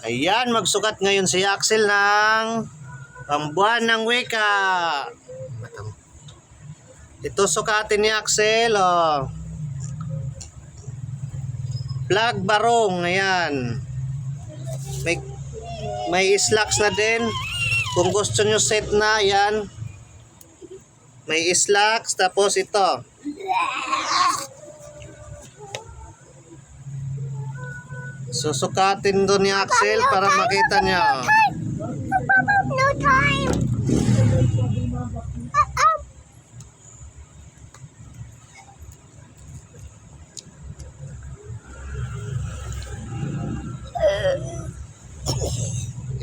Ayan, magsukat ngayon si Axel ng pambuwan ng wika. Ito sukatin ni Axel, oh. Plug barong, ayan. May slacks na din. Kung gusto nyo set na, ayan. May slacks, tapos ito. Susukatin doon ni Axel para makita niya. No time.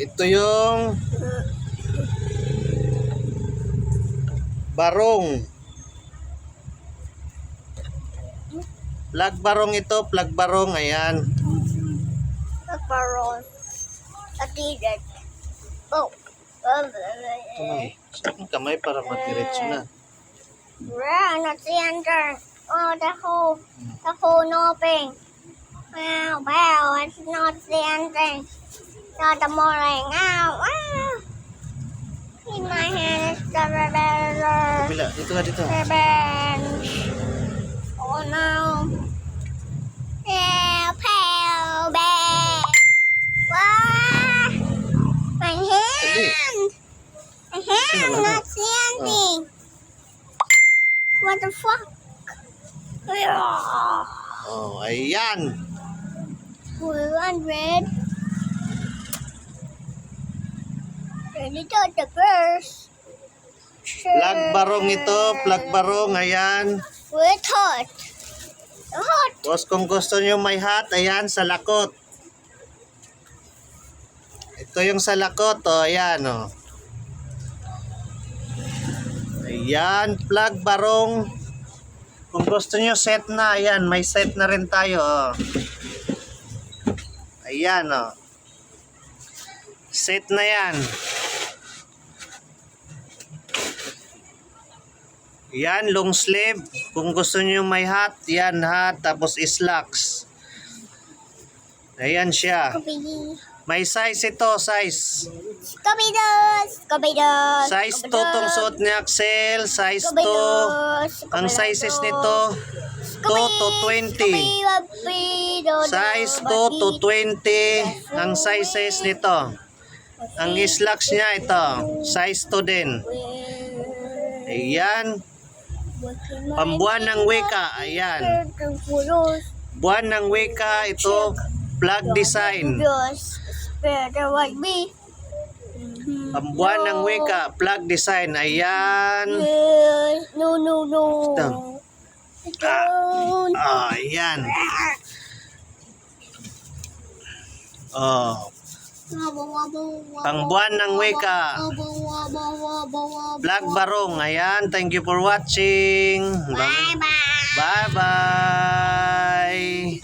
Ito yung barong. Plug barong ito, plug barong, ayan. Baron. Atidet. Oh. Kamay. Saan kamay para madiretso na? Not the enter. Oh, the hole open. Wow, it's not the ending. Not the morning. Ow. In my hand is the rebel. Bila, dito ka dito. Revenge. Oh no. Pale bear. Wow. My hand. My hand, not the ending. What the fuck? Oh, ayan. 100. Ready to the first. Plug barong ito, plug barong, ayan. With hot. Hot. Tapos kung gusto nyo may hot, ayan, sa lakot. Ito yung sa lakot, oh, ayan, oh. Ayan, plug barong. Kung gusto nyo set na, ayan, may set na rin tayo, oh. Ayan, oh. Set na yan. Yan, long sleeve. Kung gusto nyo may hat, yan hat, tapos slacks. Ayan siya. May size ito, size. Scooby-Doo. Size 2 tong suot ni Axel, size 2. Ang sizes nito, 2 to 20. Size 2 to 20 ang sizes nito. Ang slacks niya ito, size 2 din. Ayan. Pambuwan ng wika, ayan. Buwan ng wika, ito, plug design. Pambuwan ng wika, plug design, ayan. No. Ito. Ayan. Oh. Pangbuwan ng wika. Plug barong. Ayan. Thank you for watching. Bye-bye. Bye-bye.